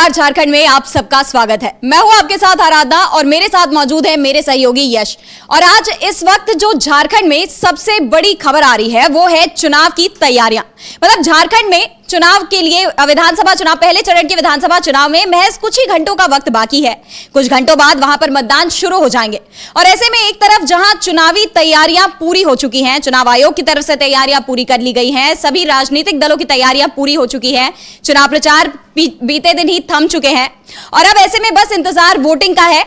नमस्कार, झारखंड में आप सबका स्वागत है। मैं हूं आपके साथ आराधना और मेरे साथ मौजूद है मेरे सहयोगी यश। और आज इस वक्त जो झारखंड में सबसे बड़ी खबर आ रही है वो है चुनाव की तैयारियां। मतलब झारखंड में चुनाव के लिए विधानसभा चुनाव, पहले चरण के विधानसभा चुनाव में महज कुछ ही घंटों का वक्त बाकी है। कुछ घंटों बाद वहां पर मतदान शुरू हो जाएंगे और ऐसे में एक तरफ जहां चुनावी तैयारियां पूरी हो चुकी हैं, चुनाव आयोग की तरफ से तैयारियां पूरी कर ली गई हैं, सभी राजनीतिक दलों की तैयारियां पूरी हो चुकी हैं, चुनाव प्रचार बीते दिन ही थम चुके हैं और अब ऐसे में बस इंतजार वोटिंग का है।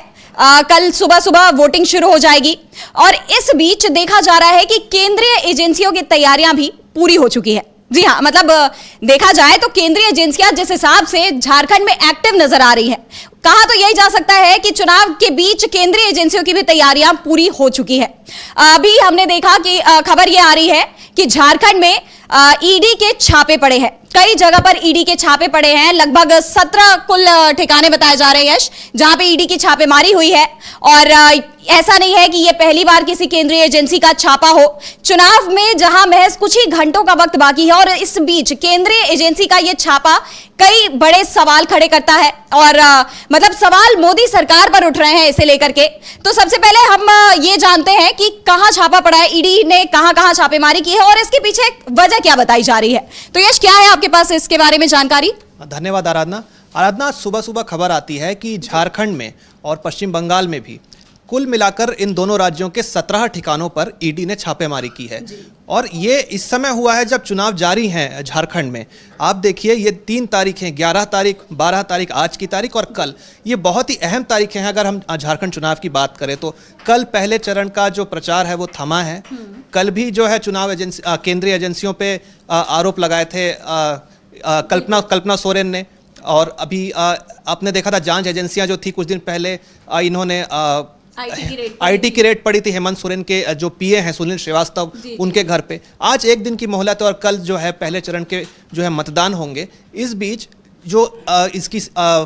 कल सुबह सुबह वोटिंग शुरू हो जाएगी और इस बीच देखा जा रहा है कि केंद्रीय एजेंसियों की तैयारियां भी पूरी हो चुकी है। जी हाँ, मतलब देखा जाए तो केंद्रीय एजेंसियां जिस हिसाब से झारखंड में एक्टिव नजर आ रही है, कहा तो यही जा सकता है कि चुनाव के बीच केंद्रीय एजेंसियों की भी तैयारियां पूरी हो चुकी है। अभी हमने देखा कि खबर यह आ रही है कि झारखंड में ईडी के छापे पड़े हैं, कई जगह पर ईडी के छापे पड़े हैं। लगभग 17 कुल ठिकाने बताए जा रहे हैं यश, जहां पे ईडी की छापेमारी हुई है। और ऐसा नहीं है कि यह पहली बार किसी केंद्रीय एजेंसी का छापा हो। चुनाव में जहां महज कुछ ही घंटों का वक्त बाकी है और इस बीच केंद्रीय एजेंसी का यह छापा कई बड़े सवाल खड़े करता है और मतलब सवाल मोदी सरकार पर उठ रहे हैं इसे लेकर के। तो सबसे पहले हम ये जानते हैं कि कहां छापा पड़ा है, ईडी ने कहां छापेमारी की है और इसके पीछे वजह क्या बताई जा रही है। तो यश, क्या है आपके पास इसके बारे में जानकारी? धन्यवाद आराधना। सुबह सुबह खबर आती है कि झारखंड में और पश्चिम बंगाल में भी कुल मिलाकर इन दोनों राज्यों के 17 ठिकानों पर ईडी ने छापेमारी की है। और ये इस समय हुआ है जब चुनाव जारी हैं झारखंड में। आप देखिए, ये 3 तारीखें, 11 तारीख, 12 तारीख, आज की तारीख और कल, ये बहुत ही अहम तारीखें हैं। अगर हम झारखंड चुनाव की बात करें तो कल पहले चरण का जो प्रचार है वो थमा है। कल भी जो है चुनाव एजेंसी, केंद्रीय एजेंसियों पे आरोप लगाए थे कल्पना सोरेन ने। और अभी आपने देखा था जांच एजेंसियां जो थी कुछ दिन पहले, इन्होंने आईटी की रेड पड़ी थी हेमंत सोरेन के जो पीए हैं सुनील श्रीवास्तव, उनके घर पे। आज एक दिन की मोहलत और कल जो है पहले चरण के जो है मतदान होंगे। इस बीच जो इसकी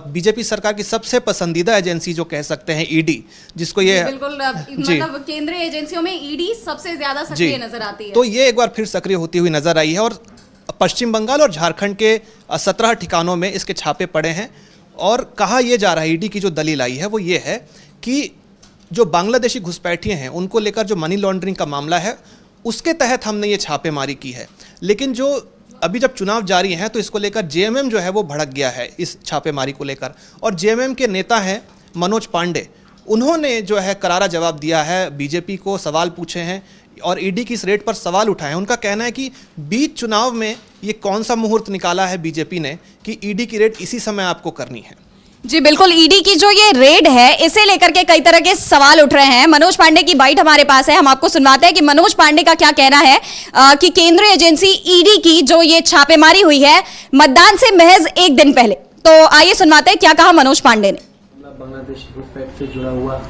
बीजेपी सरकार की सबसे पसंदीदा एजेंसी जो कह सकते हैं ईडी, जिसको ये बिल्कुल मतलब केंद्रीय एजेंसियों में ईडी सबसे ज्यादा सक्रिय नजर आती है, तो ये एक बार फिर सक्रिय होती हुई नजर आई है। और पश्चिम बंगाल और झारखंड के 17 ठिकानों में इसके छापे पड़े हैं। और कहा यह जा रहा है, ईडी की जो दलील आई है वो ये है कि जो बांग्लादेशी घुसपैठिए हैं उनको लेकर जो मनी लॉन्ड्रिंग का मामला है उसके तहत हमने ये छापेमारी की है। लेकिन जो अभी जब चुनाव जारी हैं तो इसको लेकर जेएमएम जो है वो भड़क गया है इस छापेमारी को लेकर। और जेएमएम के नेता हैं मनोज पांडे, उन्होंने जो है करारा जवाब दिया है, बीजेपी को सवाल पूछे हैं और ईडी की इस रेड पर सवाल उठाए हैं। उनका कहना है कि बीच चुनाव में ये कौन सा मुहूर्त निकाला है बीजेपी ने कि ईडी की रेड इसी समय आपको करनी है। जी बिल्कुल, ईडी की जो ये रेड है इसे लेकर के कई तरह के सवाल उठ रहे हैं। मनोज पांडे की बाइट हमारे पास है, हम आपको सुनवाते हैं कि मनोज पांडे का क्या कहना है कि केंद्रीय एजेंसी ईडी की जो ये छापेमारी हुई है मतदान से महज एक दिन पहले। तो आइए सुनवाते हैं क्या कहा मनोज पांडे ने। बांग्लादेशी घुसपैठ से जुड़ा हुआ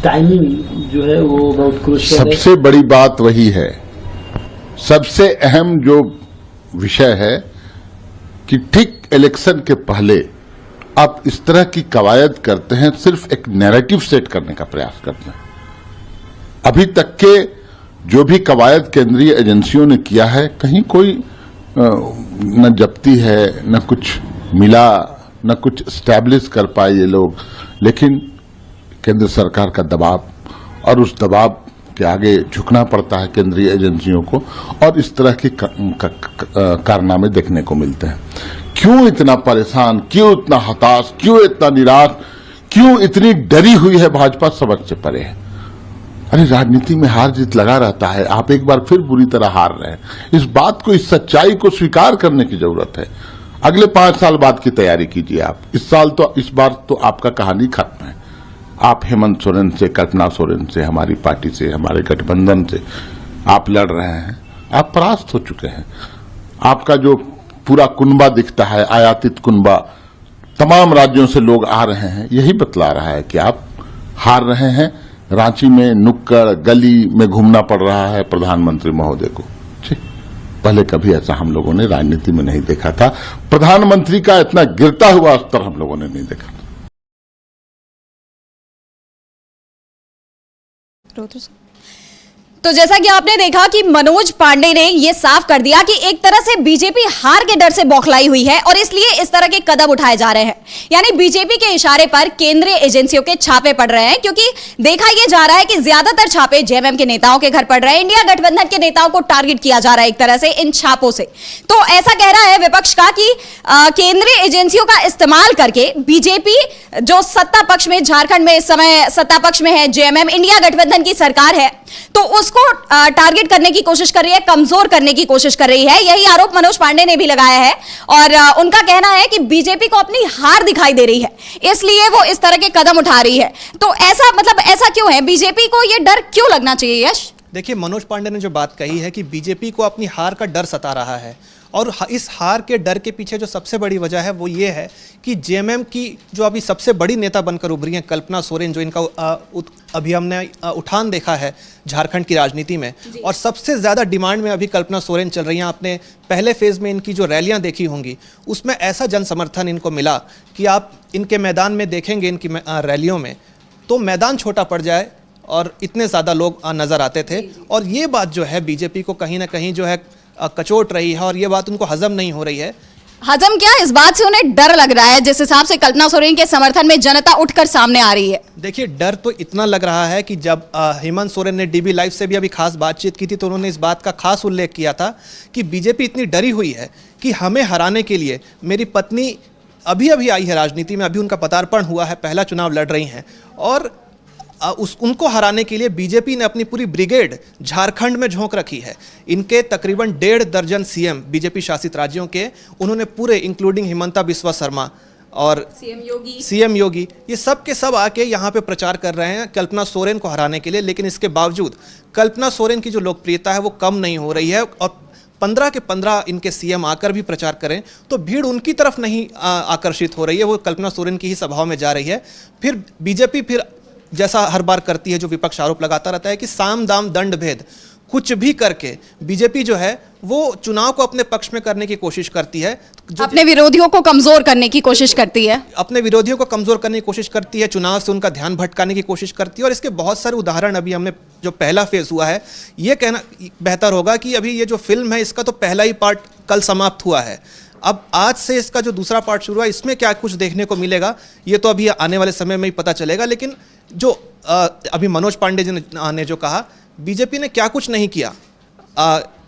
टाइमिंग जो है वो बहुत क्रूशियल है। सबसे बड़ी बात वही है, सबसे अहम जो विषय है कि ठीक इलेक्शन के पहले आप इस तरह की कवायद करते हैं, सिर्फ एक नैरेटिव सेट करने का प्रयास करते हैं। अभी तक के जो भी कवायद केंद्रीय एजेंसियों ने किया है, कहीं कोई न जब्ती है, न कुछ मिला, न कुछ स्टैब्लिश कर पाए ये लोग। लेकिन केंद्र सरकार का दबाव और उस दबाव के आगे झुकना पड़ता है केंद्रीय एजेंसियों को और इस तरह के कारनामे देखने को मिलते हैं। क्यों इतना परेशान, क्यों इतना हताश, क्यों इतना निराश, क्यों इतनी डरी हुई है भाजपा, समझ से परे है। अरे राजनीति में हार जीत लगा रहता है, आप एक बार फिर बुरी तरह हार रहे हैं। इस बात को, इस सच्चाई को स्वीकार करने की जरूरत है। अगले 5 साल बाद की तैयारी कीजिए आप। इस बार तो आपका कहानी खत्म है। आप हेमंत सोरेन से, कल्पना सोरेन से, हमारी पार्टी से, हमारे गठबंधन से आप लड़ रहे हैं, आप परास्त हो चुके हैं। आपका जो पूरा कुनबा दिखता है, आयातित कुनबा, तमाम राज्यों से लोग आ रहे हैं, यही बतला रहा है कि आप हार रहे हैं। रांची में नुक्कड़ गली में घूमना पड़ रहा है प्रधानमंत्री महोदय को। पहले कभी ऐसा हम लोगों ने राजनीति में नहीं देखा था। प्रधानमंत्री का इतना गिरता हुआ स्तर हम लोगों ने नहीं देखा था। तो जैसा कि आपने देखा कि मनोज पांडे ने यह साफ कर दिया कि एक तरह से बीजेपी हार के डर से बौखलाई हुई है और इसलिए इस तरह के कदम उठाए जा रहे हैं। यानी बीजेपी के इशारे पर केंद्रीय एजेंसियों के छापे पड़ रहे हैं, क्योंकि देखा यह जा रहा है कि ज्यादातर छापे जेएमएम के नेताओं के घर पड़ रहे हैं। इंडिया गठबंधन के नेताओं को टारगेट किया जा रहा है एक तरह से इन छापों से। तो ऐसा कह रहा है विपक्ष का कि केंद्रीय एजेंसियों का इस्तेमाल करके बीजेपी जो सत्ता पक्ष में झारखंड में इस समय सत्ता पक्ष में है, जेएमएम इंडिया गठबंधन की सरकार है, तो उसको टारगेट करने की कोशिश कर रही है, कमजोर करने की कोशिश कर रही है। यही आरोप मनोज पांडे ने भी लगाया है और उनका कहना है कि बीजेपी को अपनी हार दिखाई दे रही है, इसलिए वो इस तरह के कदम उठा रही है। तो ऐसा मतलब ऐसा क्यों है, बीजेपी को ये डर क्यों लगना चाहिए यश? देखिए, मनोज पांडे ने जो बात कही है कि बीजेपी को अपनी हार का डर सता रहा है, और इस हार के डर के पीछे जो सबसे बड़ी वजह है वो ये है कि जेएमएम की जो अभी सबसे बड़ी नेता बनकर उभरी हैं कल्पना सोरेन, जो इनका अभी हमने उठान देखा है झारखंड की राजनीति में, और सबसे ज़्यादा डिमांड में अभी कल्पना सोरेन चल रही हैं। आपने पहले फेज़ में इनकी जो रैलियां देखी होंगी उसमें ऐसा जन समर्थन इनको मिला कि आप इनके मैदान में देखेंगे, इनकी रैलियों में तो मैदान छोटा पड़ जाए और इतने ज़्यादा लोग नज़र आते थे। और ये बात जो है बीजेपी को कहीं ना कहीं जो है कचोट रही है और ये बात उनको हजम नहीं हो रही है। हजम क्या, इस बात से उन्हें डर लग रहा है जिस हिसाब से कल्पना सोरेन के समर्थन में जनता उठकर सामने आ रही है। देखिए, डर तो इतना लग रहा है कि जब हेमंत सोरेन ने डीबी लाइव से भी अभी खास बातचीत की थी तो उन्होंने इस बात का खास उल्लेख किया था कि बीजेपी इतनी डरी हुई है कि हमें हराने के लिए, मेरी पत्नी अभी अभी आई है राजनीति में, अभी उनका पदार्पण हुआ है, पहला चुनाव लड़ रही हैं, और उनको हराने के लिए बीजेपी ने अपनी पूरी ब्रिगेड झारखंड में झोंक रखी है। इनके तकरीबन 1.5 दर्जन सीएम बीजेपी शासित राज्यों के उन्होंने पूरे, इंक्लूडिंग हिमंता बिस्वा शर्मा और सीएम योगी, ये सब के सब आके यहाँ पे प्रचार कर रहे हैं कल्पना सोरेन को हराने के लिए। लेकिन इसके बावजूद कल्पना सोरेन की जो लोकप्रियता है वो कम नहीं हो रही है, और 15 के 15 इनके सीएम आकर भी प्रचार करें तो भीड़ उनकी तरफ नहीं आकर्षित हो रही है, वो कल्पना सोरेन की ही सभाओं में जा रही है। फिर बीजेपी फिर जैसा हर बार करती है, जो विपक्ष आरोप लगाता रहता है कि साम दाम दंड भेद, कुछ भी करके बीजेपी जो है वो चुनाव को अपने पक्ष में करने की कोशिश करती है, अपने विरोधियों को कमजोर करने की कोशिश करती है, अपने विरोधियों को कमजोर करने की कोशिश करती है, चुनाव से उनका ध्यान भटकाने की कोशिश करती है। और इसके बहुत सारे उदाहरण अभी हमने, जो पहला फेज हुआ है, ये कहना बेहतर होगा कि अभी ये जो फिल्म है इसका तो पहला ही पार्ट कल समाप्त हुआ है। अब आज से इसका जो दूसरा पार्ट शुरू हुआ, इसमें क्या कुछ देखने को मिलेगा ये तो अभी आने वाले समय में ही पता चलेगा। लेकिन जो अभी मनोज पांडे जी ने जो कहा, बीजेपी ने क्या कुछ नहीं किया,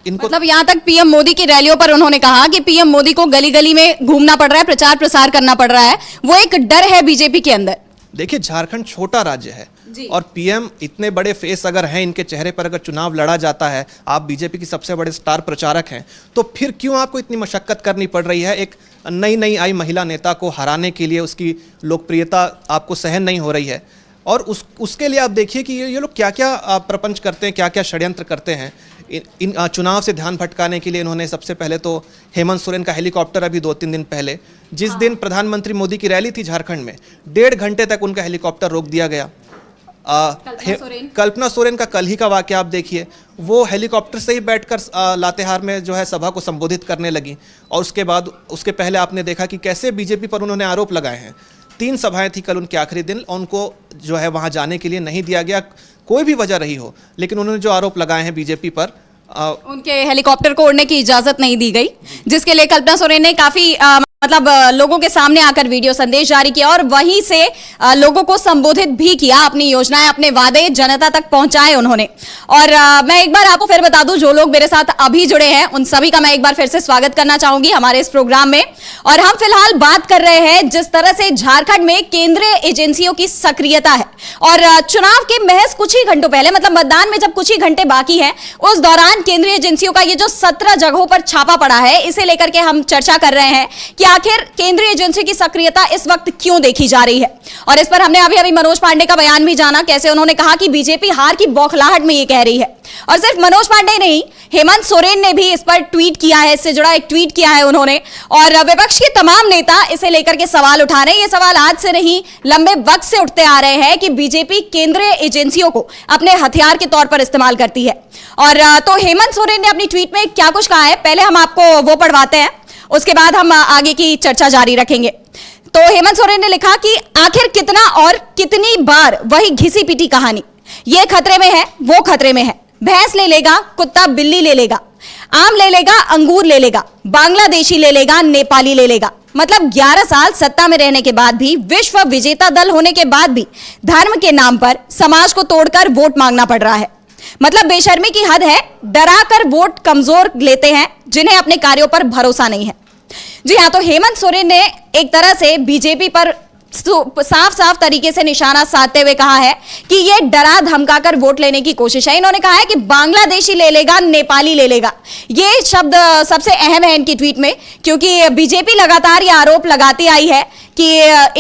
इनको मतलब यहां तक पीएम मोदी की रैलियों पर उन्होंने कहा कि पीएम मोदी को गली गली में घूमना पड़ रहा है, प्रचार प्रसार करना पड़ रहा है, वो एक डर है बीजेपी के अंदर। देखिए, झारखंड छोटा राज्य है और पीएम इतने बड़े फेस अगर हैं इनके चेहरे पर, अगर चुनाव लड़ा जाता है, आप बीजेपी की सबसे बड़े स्टार प्रचारक हैं, तो फिर क्यों आपको इतनी मशक्कत करनी पड़ रही है एक नई आई महिला नेता को हराने के लिए? उसकी लोकप्रियता आपको सहन नहीं हो रही है। और उसके लिए आप देखिए कि ये लोग क्या क्या प्रपंच करते हैं, क्या क्या षड्यंत्र करते हैं। इन चुनाव से ध्यान भटकाने के लिए इन्होंने सबसे पहले तो हेमंत सोरेन का हेलीकॉप्टर, अभी 2-3 दिन पहले जिस दिन प्रधानमंत्री मोदी की रैली थी झारखंड में, 1.5 घंटे तक उनका हेलीकॉप्टर रोक दिया गया। कल्पना सोरेन का कल ही का वाकया आप देखिए, वो हेलीकॉप्टर से ही बैठकर लातेहार में जो है सभा को संबोधित करने लगी। और उसके बाद, उसके पहले आपने देखा कि कैसे बीजेपी पर उन्होंने आरोप लगाए हैं। 3 सभाएं थी कल उनके आखिरी दिन, उनको जो है वहां जाने के लिए नहीं दिया गया, कोई भी वजह रही हो, लेकिन उन्होंने जो आरोप लगाए हैं बीजेपी पर, उनके हेलीकॉप्टर को उड़ने की इजाजत नहीं दी गई, जिसके लिए कल्पना सोरेन ने काफी मतलब लोगों के सामने आकर वीडियो संदेश जारी किया और वहीं से लोगों को संबोधित भी किया, अपनी योजनाएं, अपने वादे जनता तक पहुंचाए उन्होंने। और मैं एक बार आपको फिर बता दूं, जो लोग मेरे साथ अभी जुड़े हैं उन सभी का मैं एक बार फिर से स्वागत करना चाहूंगी हमारे इस प्रोग्राम में। और हम फिलहाल बात कर रहे हैं जिस तरह से झारखंड में केंद्रीय एजेंसियों की सक्रियता है, और चुनाव के महज कुछ ही घंटों पहले, मतलब मतदान में जब कुछ ही घंटे बाकी हैं, उस दौरान केंद्रीय एजेंसियों का ये जो 17 जगहों पर छापा पड़ा है, इसे लेकर के हम चर्चा कर रहे हैं कि आखिर केंद्रीय एजेंसी की सक्रियता इस वक्त क्यों देखी जा रही है। और इस पर हमने अभी मनोज पांडे का बयान भी जाना, कैसे उन्होंने कहा कि बीजेपी हार की बौखलाहट में ये कह रही है। और सिर्फ मनोज पांडे नहीं, हेमंत सोरेन ने भी इस पर ट्वीट किया है, इससे जुड़ा एक ट्वीट किया है उन्होंने, और विपक्ष के तमाम नेता इसे लेकर के सवाल उठा रहे हैं। ये सवाल आज से नहीं, लंबे वक्त से उठते आ रहे हैं कि बीजेपी केंद्रीय एजेंसियों को अपने हथियार के तौर पर इस्तेमाल करती है। और तो हेमंत सोरेन ने अपनी ट्वीट में क्या कुछ कहा है, पहले हम आपको वो पढ़वाते हैं, उसके बाद हम आगे की चर्चा जारी रखेंगे। तो हेमंत सोरेन ने लिखा कि आखिर कितना और कितनी बार वही घिसी पिटी कहानी, ये खतरे में है, वो खतरे में है, भैंस ले लेगा, कुत्ता बिल्ली ले लेगा, आम ले लेगा, अंगूर ले लेगा, बांग्लादेशी ले लेगा, नेपाली ले लेगा। मतलब 11 साल सत्ता में रहने के बाद भी, विश्व विजेता दल होने के बाद भी धर्म के नाम पर समाज को तोड़कर वोट मांगना पड़ रहा है। मतलब बेशर्मी की हद है। डरा कर वोट कमजोर लेते हैं जिन्हें अपने कार्यों पर भरोसा नहीं है। जी हाँ, तो हेमंत सोरेन ने एक तरह से बीजेपी पर साफ साफ तरीके से निशाना साधते हुए कहा है कि यह डरा धमकाकर वोट लेने की कोशिश है। इन्होंने कहा है कि बांग्लादेशी ले लेगा, नेपाली ले लेगा। ये शब्द सबसे अहम है इनकी ट्वीट में, क्योंकि बीजेपी लगातार यह आरोप लगाती आई है कि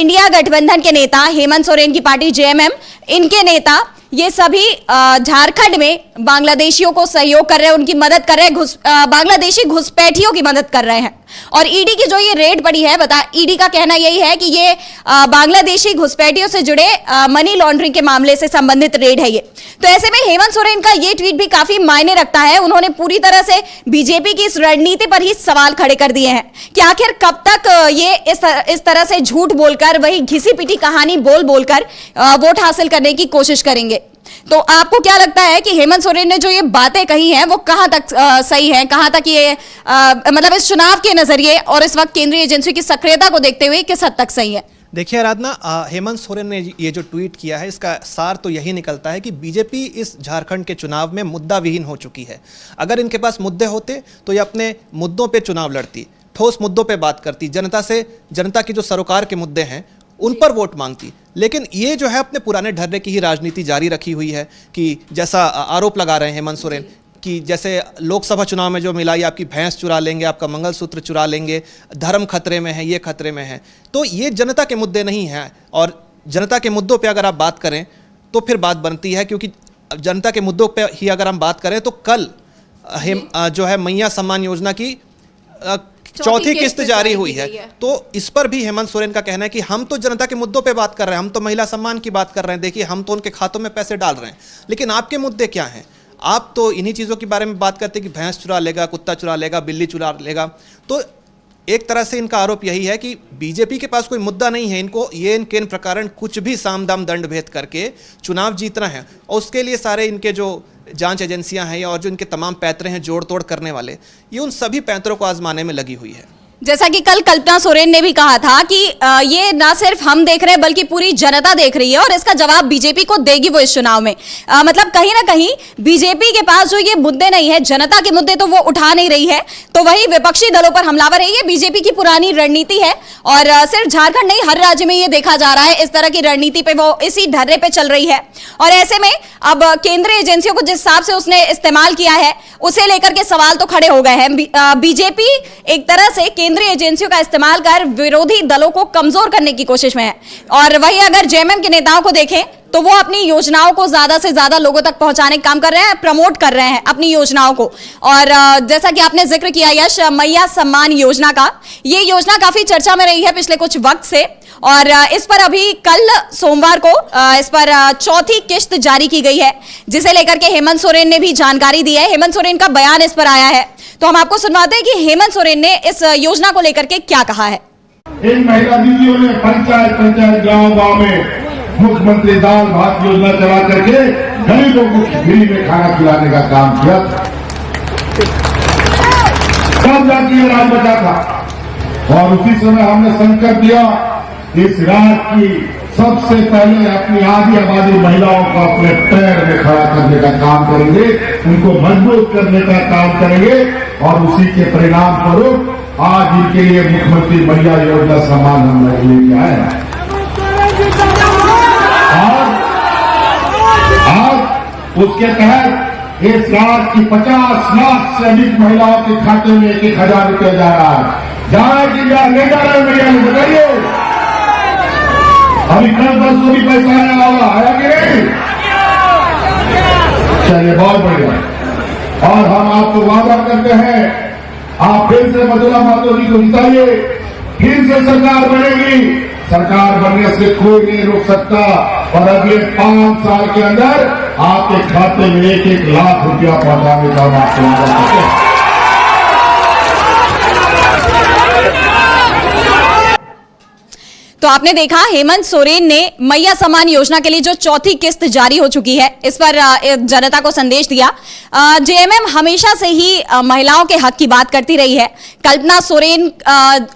इंडिया गठबंधन के नेता, हेमंत सोरेन की पार्टी जेएमएम, इनके नेता ये सभी झारखंड में बांग्लादेशियों को सहयोग कर रहे हैं, उनकी मदद कर रहे हैं, बांग्लादेशी घुसपैठियों की मदद कर रहे हैं। और ईडी की जो ये रेड पड़ी है, ईडी का कहना यही है कि ये बांग्लादेशी घुसपैठियों से जुड़े मनी लॉन्ड्रिंग के मामले से संबंधित रेड है ये। तो ऐसे में हेमंत सोरेन का ये ट्वीट भी काफी मायने रखता है। उन्होंने पूरी तरह से बीजेपी की इस रणनीति पर ही सवाल खड़े कर दिए हैं कि आखिर कब तक ये इस तरह से झूठ बोलकर, वही घिसी पिटी कहानी बोलकर वोट हासिल करने की कोशिश करेंगे। तो आपको क्या लगता है कि हेमंत सोरेन ने जो ये बातें कही हैं वो कहां तक सही हैं, कहां तक ये मतलब इस चुनाव के नजरिए और इस वक्त केंद्रीय एजेंसियों की सक्रियता को देखते हुए किस हद तक सही है? देखिए आराधना, हेमंत सोरेन ने ये जो ट्वीट किया है, इसका सार तो यही निकलता है कि बीजेपी इस झारखंड के चुनाव में मुद्दा विहीन हो चुकी है। अगर इनके पास मुद्दे होते तो ये अपने मुद्दों पे चुनाव लड़ती, ठोस मुद्दों पे बात करती, जनता की जो सरोकार के मुद्दे हैं उन पर वोट मांगती। लेकिन ये जो है अपने पुराने ढर्रे की ही राजनीति जारी रखी हुई है कि जैसा आरोप लगा रहे हैं हेमंत सोरेन कि जैसे लोकसभा चुनाव में जो मिला, ये आपकी भैंस चुरा लेंगे, आपका मंगलसूत्र चुरा लेंगे, धर्म खतरे में है, ये खतरे में है। तो ये जनता के मुद्दे नहीं हैं। और जनता के मुद्दों पे अगर आप बात करें तो फिर बात बनती है, क्योंकि जनता के मुद्दों पे ही अगर हम बात करें तो कल जो है मैया सम्मान योजना की चौथी किस्त जारी हुई है। तो इस पर भी हेमंत सोरेन का कहना है कि हम तो जनता के मुद्दों पे बात कर रहे हैं, हम तो महिला सम्मान की बात कर रहे हैं, देखिए हम तो उनके खातों में पैसे डाल रहे हैं, लेकिन आपके मुद्दे क्या हैं? आप तो इन्हीं चीज़ों के बारे में बात करते हैं कि भैंस चुरा लेगा, कुत्ता चुरा लेगा, बिल्ली चुरा लेगा। तो एक तरह से इनका आरोप यही है कि बीजेपी के पास कोई मुद्दा नहीं है, इनको ये इन केन प्रकार कुछ भी साम दाम दंड भेद करके चुनाव जीतना है। और उसके लिए सारे इनके जो जांच एजेंसियां हैं और जो इनके तमाम पैंतरे हैं जोड़ तोड़ करने वाले, ये उन सभी पैंतरों को आजमाने में लगी हुई है। जैसा कि कल कल्पना सोरेन ने भी कहा था कि ये ना सिर्फ हम देख रहे हैं बल्कि पूरी जनता देख रही है और इसका जवाब बीजेपी को देगी वो इस चुनाव में। मतलब कहीं ना कहीं बीजेपी के पास जो ये मुद्दे नहीं है, जनता के मुद्दे तो वो उठा नहीं रही है, तो वही विपक्षी दलों पर हमलावर है। ये बीजेपी की पुरानी रणनीति है और सिर्फ झारखंड नहीं, हर राज्य में ये देखा जा रहा है। इस तरह की रणनीति पे वो इसी ढर्रे पे चल रही है। और ऐसे में अब केंद्रीय एजेंसियों को जिस हिसाब से उसने इस्तेमाल किया है, उसे लेकर के सवाल तो खड़े हो गए हैं। बीजेपी एक तरह से केंद्रीय एजेंसियों का इस्तेमाल कर विरोधी दलों को कमजोर करने की कोशिश में है। और वही अगर जेएमएम के नेताओं को देखें तो वो अपनी योजनाओं को ज्यादा से ज्यादा लोगों तक पहुंचाने का काम कर रहे हैं, प्रमोट कर रहे हैं अपनी योजनाओं को। और जैसा कि आपने जिक्र किया यश, मैया सम्मान योजना का, ये योजना काफी चर्चा में रही है पिछले कुछ वक्त से। और इस पर अभी कल सोमवार को इस पर चौथी किस्त जारी की गई है, जिसे लेकर के हेमंत सोरेन ने भी जानकारी दी है। हेमंत सोरेन का बयान इस पर आया है, तो हम आपको सुनवाते हैं कि हेमंत सोरेन ने इस योजना को लेकर के क्या कहा है। इन महिला दीदियों ने पंचायत गांव में मुख्यमंत्री दाल भात योजना चला करके गरीबों को फ्री में खाना खिलाने का काम किया। कब जाती राज बचा था और उसी समय हमने संकल्प दिया इस राज्य की सबसे पहले अपनी आधी आबादी महिलाओं को अपने पैर में खड़ा करने का काम करेंगे, उनको मजबूत करने का काम करेंगे। और उसी के परिणाम स्वरूप आज इनके लिए मुख्यमंत्री महिला योजना सम्मान हम लेके आए हैं। आज उसके तहत इस राज्य की 50 लाख से अधिक महिलाओं के खाते में 1,000 रुपया जा रहा है। जा रहा है कि ले जा रहे हैं भैया, बताइए। अभी कल 10 पैसा आने वाला आया कि नहीं? चलिए, बहुत बढ़िया। और हम आपको वादा करते हैं, आप फिर से मधुरा मातो जी को जिताइए, फिर से सरकार बनेगी। सरकार बनने से कोई नहीं रोक सकता। और अगले 5 साल के अंदर आपके खाते में 1-1 लाख रुपया पहुंचाने का हम आपको वादा करते हैं। तो आपने देखा हेमंत सोरेन ने मैया सम्मान योजना के लिए जो चौथी किस्त जारी हो चुकी है, इस पर जनता को संदेश दिया। जेएमएम हमेशा से ही महिलाओं के हक की बात करती रही है। कल्पना सोरेन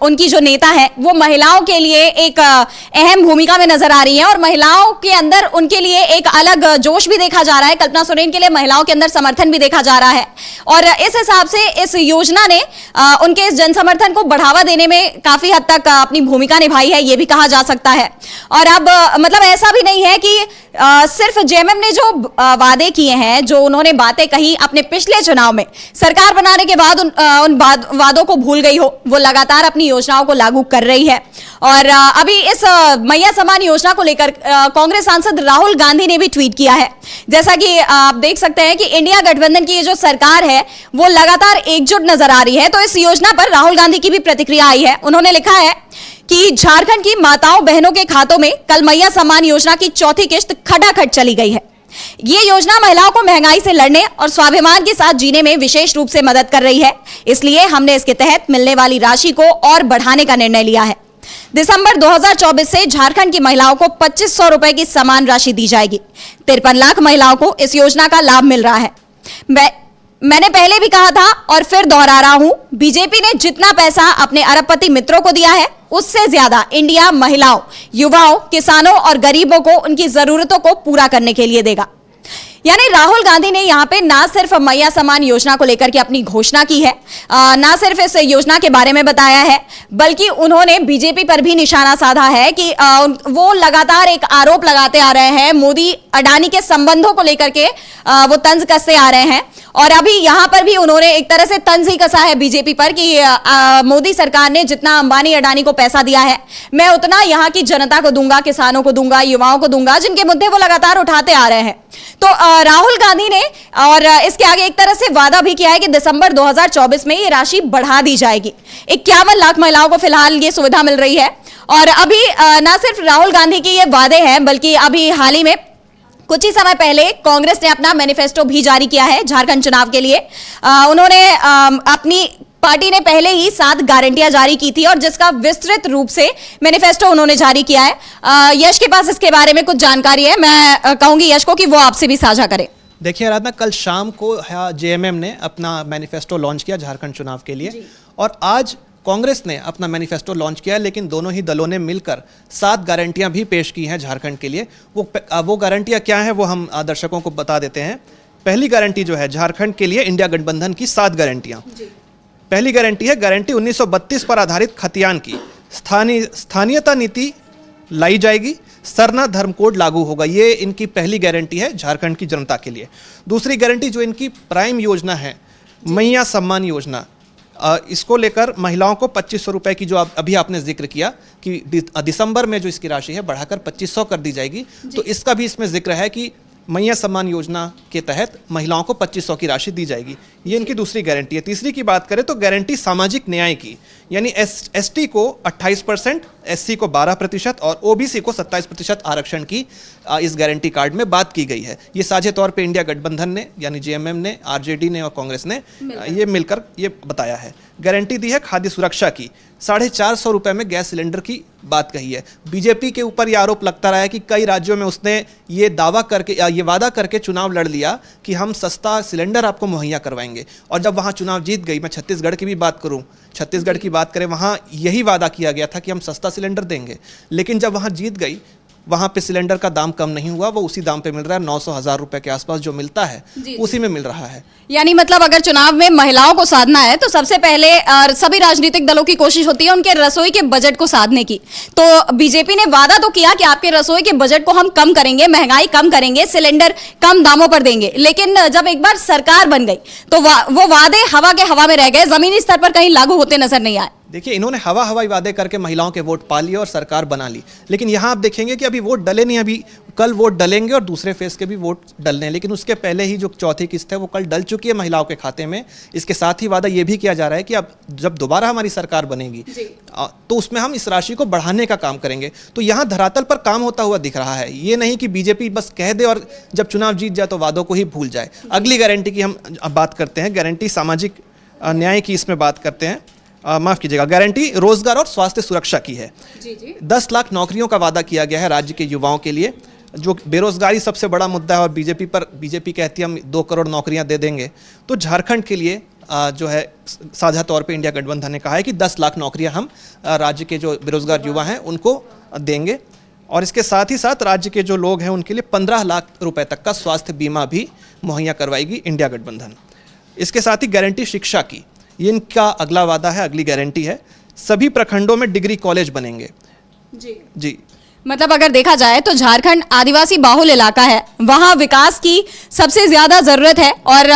उनकी जो नेता है वो महिलाओं के लिए एक अहम भूमिका में नजर आ रही है और महिलाओं के अंदर उनके लिए एक अलग जोश भी देखा जा रहा है। कल्पना सोरेन के लिए महिलाओं के अंदर समर्थन भी देखा जा रहा है और इस हिसाब से इस योजना ने उनके इस जनसमर्थन को बढ़ावा देने में काफी हद तक अपनी भूमिका निभाई है, ये भी कहा जा सकता है। और अब मतलब ऐसा भी नहीं है कि सिर्फ जेएमएम ने जो वादे किए हैं, जो उन्होंने बातें कही अपने पिछले चुनाव में, सरकार बनाने के बाद उन वादों को भूल गई हो। वो लगातार अपनी योजनाओं को लागू कर रही है और अभी इस मैया सम्मान योजना को लेकर कांग्रेस सांसद राहुल गांधी ने भी ट्वीट किया है। जैसा कि आप देख सकते हैं कि इंडिया गठबंधन की ये जो सरकार है वो लगातार एकजुट नजर आ रही है। तो इस योजना पर राहुल गांधी की भी प्रतिक्रिया आई है। उन्होंने लिखा है कि झारखंड की माताओं बहनों के खातों में कल मैया सम्मान योजना की चौथी किस्त खटाखट चली गई है। ये योजना महिलाओं को महंगाई से लड़ने और स्वाभिमान के साथ जीने में विशेष रूप से मदद कर रही है, इसलिए हमने इसके तहत मिलने वाली राशि को और बढ़ाने का निर्णय लिया है। दिसंबर 2024 से झारखंड की महिलाओं को 2500 रुपए की समान राशि दी जाएगी। 53 लाख महिलाओं को इस योजना का लाभ मिल रहा है। मैंने पहले भी कहा था और फिर दोहरा रहा हूं, बीजेपी ने जितना पैसा अपने अरबपति मित्रों को दिया है उससे ज्यादा इंडिया महिलाओं, युवाओं, किसानों और गरीबों को उनकी जरूरतों को पूरा करने के लिए देगा। यानी राहुल गांधी ने यहाँ पे ना सिर्फ मैया सम्मान योजना को लेकर के अपनी घोषणा की है, ना सिर्फ इस योजना के बारे में बताया है, बल्कि उन्होंने बीजेपी पर भी निशाना साधा है कि वो लगातार एक आरोप लगाते आ रहे हैं, मोदी अडानी के संबंधों को लेकर के वो तंज कसते आ रहे हैं। और अभी यहाँ पर भी उन्होंने एक तरह से तंज ही कसा है बीजेपी पर कि मोदी सरकार ने जितना अंबानी अडानी को पैसा दिया है, मैं उतना यहाँ की जनता को दूंगा, किसानों को दूंगा, युवाओं को दूंगा, जिनके मुद्दे वो लगातार उठाते आ रहे हैं। तो राहुल गांधी ने और इसके आगे एक तरह से वादा भी किया है कि दिसंबर 2024 में ये राशि बढ़ा दी जाएगी। 51 लाख महिलाओं को फिलहाल ये सुविधा मिल रही है। और अभी ना सिर्फ राहुल गांधी के ये वादे हैं, बल्कि अभी हाल ही में कुछ ही समय पहले कांग्रेस ने अपना मैनिफेस्टो भी जारी किया है झारखंड चुनाव के लिए। उन्होंने अपनी पार्टी ने पहले ही 7 गारंटियां जारी की थी और जिसका विस्तृत रूप से मैनिफेस्टो उन्होंने जारी किया है। यश के पास इसके बारे में कुछ जानकारी है, मैं कहूंगी यश को कि वो आपसे भी साझा करें। देखिए आराधना, कल शाम को जेएमएम ने अपना मैनिफेस्टो लॉन्च किया झारखंड चुनाव के लिए और आज कांग्रेस ने अपना मैनिफेस्टो लॉन्च किया, लेकिन दोनों ही दलों ने मिलकर 7 गारंटियां भी पेश की हैं झारखंड के लिए। वो गारंटियां क्या हैं वो हम दर्शकों को बता देते हैं। पहली गारंटी जो है झारखंड के लिए इंडिया गठबंधन की 7 गारंटियां। पहली गारंटी है गारंटी 1932 पर आधारित खतियान की स्थानीयता नीति लाई जाएगी, सरना धर्म कोड लागू होगा। ये इनकी पहली गारंटी है झारखंड की जनता के लिए। दूसरी गारंटी जो इनकी प्राइम योजना है मैया सम्मान योजना, इसको लेकर महिलाओं को 2500 रुपए की जो अभी आपने जिक्र किया कि दिसंबर में जो इसकी राशि है बढ़ाकर 2500 कर दी जाएगी, तो इसका भी इसमें जिक्र है कि मैया सम्मान योजना के तहत महिलाओं को 2500 की राशि दी जाएगी। ये इनकी दूसरी गारंटी है। तीसरी की बात करें तो गारंटी सामाजिक न्याय की, यानी एसटी को 28%, एससी को 12% और ओबीसी को 27% आरक्षण की इस गारंटी कार्ड में बात की गई है। ये साझे तौर पे इंडिया गठबंधन ने यानी जेएमएम ने, आरजेडी ने और कांग्रेस ने ये मिलकर ये बताया है। गारंटी दी है खाद्य सुरक्षा की, 450 रुपए में गैस सिलेंडर की बात कही है। बीजेपी के ऊपर यह आरोप लगता रहा है कि कई राज्यों में उसने ये वादा करके चुनाव लड़ लिया कि हम सस्ता सिलेंडर आपको मुहैया करवाएंगे, और जब वहां चुनाव जीत गई, मैं छत्तीसगढ़ की भी बात करूं, छत्तीसगढ़ की बात करें, वहां यही वादा किया गया था कि हम सस्ता सिलेंडर देंगे, लेकिन जब वहां जीत गई वहां पे सिलेंडर का दाम कम नहीं हुआ, वो उसी दाम पे मिल रहा है, 900,000 रुपए के आसपास जो मिलता है उसी में मिल रहा है। यानी मतलब अगर चुनाव में महिलाओं को साधना है तो सबसे पहले सभी राजनीतिक दलों की कोशिश होती है उनके रसोई के बजट को साधने की। तो बीजेपी ने वादा तो किया कि आपके रसोई के बजट को हम कम करेंगे, महंगाई कम करेंगे, सिलेंडर कम दामों पर देंगे, लेकिन जब एक बार सरकार बन गई तो वो वादे हवा के हवा में रह गए, जमीनी स्तर पर कहीं लागू होते नजर नहीं आए। देखिए, इन्होंने हवाई वादे करके महिलाओं के वोट पा लिए और सरकार बना ली, लेकिन यहाँ आप देखेंगे कि अभी वोट डले नहीं, अभी कल वोट डलेंगे और दूसरे फेज के भी वोट डलने हैं, लेकिन उसके पहले ही जो चौथी किस्त है वो कल डल चुकी है महिलाओं के खाते में। इसके साथ ही वादा ये भी किया जा रहा है कि अब जब दोबारा हमारी सरकार बनेगी तो उसमें हम इस राशि को बढ़ाने का काम करेंगे। तो यहाँ धरातल पर काम होता हुआ दिख रहा है। ये नहीं कि बीजेपी बस कह दे और जब चुनाव जीत जाए तो वादों को ही भूल जाए। अगली गारंटी की हम बात करते हैं, गारंटी सामाजिक न्याय की, इसमें बात करते हैं। माफ कीजिएगा, गारंटी रोजगार और स्वास्थ्य सुरक्षा की है। जी जी। 10 लाख नौकरियों का वादा किया गया है राज्य के युवाओं के लिए। जो बेरोजगारी सबसे बड़ा मुद्दा है और बीजेपी कहती है हम 2 करोड़ नौकरियां दे देंगे, तो झारखंड के लिए जो है साझा तौर पे इंडिया गठबंधन ने कहा है कि 10 लाख नौकरियां हम राज्य के जो बेरोजगार युवा हैं उनको देंगे, और इसके साथ ही साथ राज्य के जो लोग हैं उनके लिए 15 लाख रुपए तक का स्वास्थ्य बीमा भी मुहैया करवाएगी इंडिया गठबंधन। इसके साथ ही गारंटी शिक्षा की, ये इनका अगला वादा है, अगली गारंटी है। सभी प्रखंडों में डिग्री कॉलेज बनेंगे। जी। मतलब अगर देखा जाए तो झारखंड आदिवासी बाहुल इलाका है, वहां विकास की सबसे ज्यादा जरूरत है, और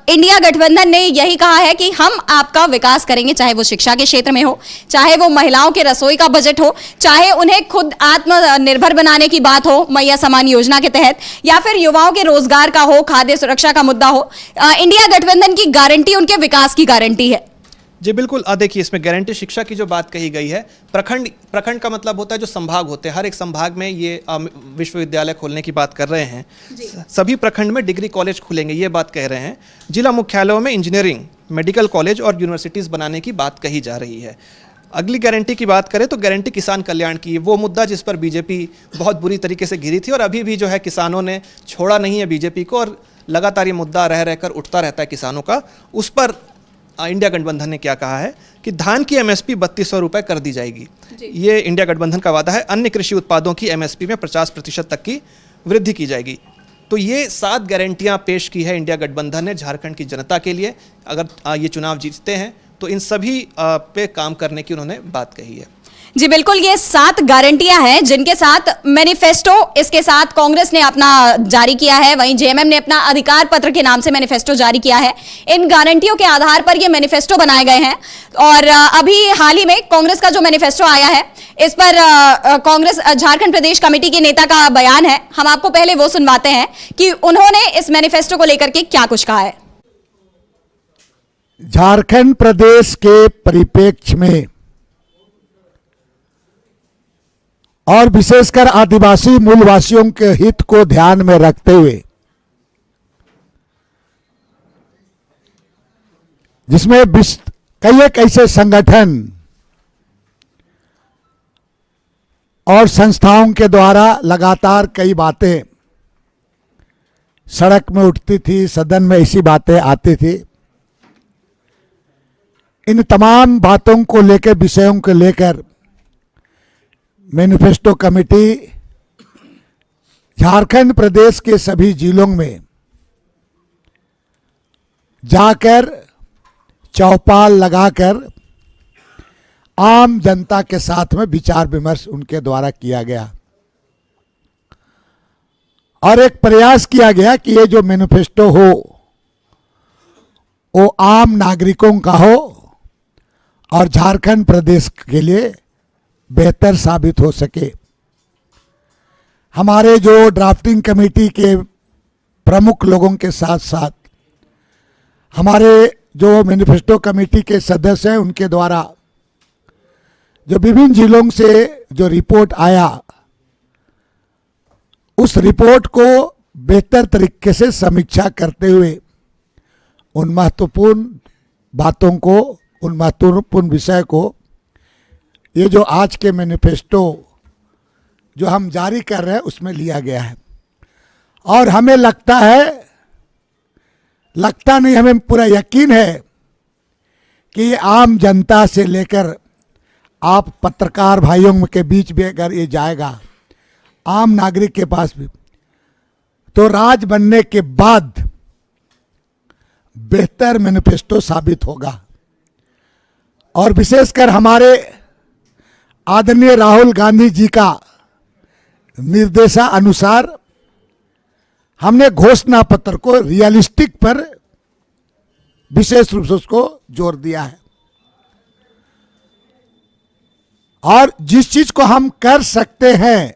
इंडिया गठबंधन ने यही कहा है कि हम आपका विकास करेंगे, चाहे वो शिक्षा के क्षेत्र में हो, चाहे वो महिलाओं के रसोई का बजट हो, चाहे उन्हें खुद आत्मनिर्भर बनाने की बात हो मैया समान योजना के तहत, या फिर युवाओं के रोजगार का हो, खाद्य सुरक्षा का मुद्दा हो। इंडिया गठबंधन की गारंटी उनके विकास की गारंटी है। जी बिल्कुल। देखिए, इसमें गारंटी शिक्षा की जो बात कही गई है, प्रखंड का मतलब होता है जो संभाग होते हैं, हर एक संभाग में ये विश्वविद्यालय खोलने की बात कर रहे हैं। सभी प्रखंड में डिग्री कॉलेज खुलेंगे, ये बात कह रहे हैं। जिला मुख्यालयों में इंजीनियरिंग, मेडिकल कॉलेज और यूनिवर्सिटीज़ बनाने की बात कही जा रही है। अगली गारंटी की बात करें तो गारंटी किसान कल्याण की, वो मुद्दा जिस पर बीजेपी बहुत बुरी तरीके से घिरी थी और अभी भी जो है किसानों ने छोड़ा नहीं है बीजेपी को, और लगातार ये मुद्दा रह रहकर उठता रहता है किसानों का। उस पर इंडिया गठबंधन ने क्या कहा है कि धान की एमएसपी 3200 रुपये कर दी जाएगी, ये इंडिया गठबंधन का वादा है। अन्य कृषि उत्पादों की एमएसपी में 50% तक की वृद्धि की जाएगी। तो ये 7 गारंटियां पेश की है इंडिया गठबंधन ने झारखंड की जनता के लिए। अगर ये चुनाव जीतते हैं तो इन सभी पे काम करने की उन्होंने बात कही है। जी बिल्कुल, ये 7 गारंटियां हैं जिनके साथ मैनिफेस्टो इसके साथ कांग्रेस ने अपना जारी किया है, वहीं जेएमएम ने अपना अधिकार पत्र के नाम से मैनिफेस्टो जारी किया है। इन गारंटियों के आधार पर ये मैनिफेस्टो बनाए गए हैं, और अभी हाल ही में कांग्रेस का जो मैनिफेस्टो आया है इस पर कांग्रेस झारखंड प्रदेश कमेटी के नेता का बयान है। हम आपको पहले वो सुनवाते हैं कि उन्होंने इस मैनिफेस्टो को लेकर के क्या कुछ कहा है। झारखंड प्रदेश के परिप्रेक्ष्य में और विशेषकर आदिवासी मूलवासियों के हित को ध्यान में रखते हुए, जिसमें कई एक ऐसे संगठन और संस्थाओं के द्वारा लगातार कई बातें सड़क में उठती थी, सदन में ऐसी बातें आती थी, इन तमाम बातों को लेकर, विषयों को लेकर मैनिफेस्टो कमेटी झारखंड प्रदेश के सभी जिलों में जाकर चौपाल लगाकर आम जनता के साथ में विचार विमर्श उनके द्वारा किया गया, और एक प्रयास किया गया कि ये जो मैनिफेस्टो हो वो आम नागरिकों का हो और झारखंड प्रदेश के लिए बेहतर साबित हो सके। हमारे जो ड्राफ्टिंग कमेटी के प्रमुख लोगों के साथ साथ हमारे जो मैनिफेस्टो कमेटी के सदस्य हैं उनके द्वारा जो विभिन्न जिलों से जो रिपोर्ट आया, उस रिपोर्ट को बेहतर तरीके से समीक्षा करते हुए उन महत्वपूर्ण बातों को, उन महत्वपूर्ण विषय को, ये जो आज के मैनिफेस्टो जो हम जारी कर रहे हैं उसमें लिया गया है। और हमें लगता नहीं, हमें पूरा यकीन है कि ये आम जनता से लेकर आप पत्रकार भाइयों के बीच भी अगर ये जाएगा, आम नागरिक के पास भी, तो राज बनने के बाद बेहतर मैनिफेस्टो साबित होगा। और विशेषकर हमारे आदरणीय राहुल गांधी जी का निर्देशानुसार हमने घोषणा पत्र को रियलिस्टिक पर विशेष रूप से उसको जोर दिया है, और जिस चीज को हम कर सकते हैं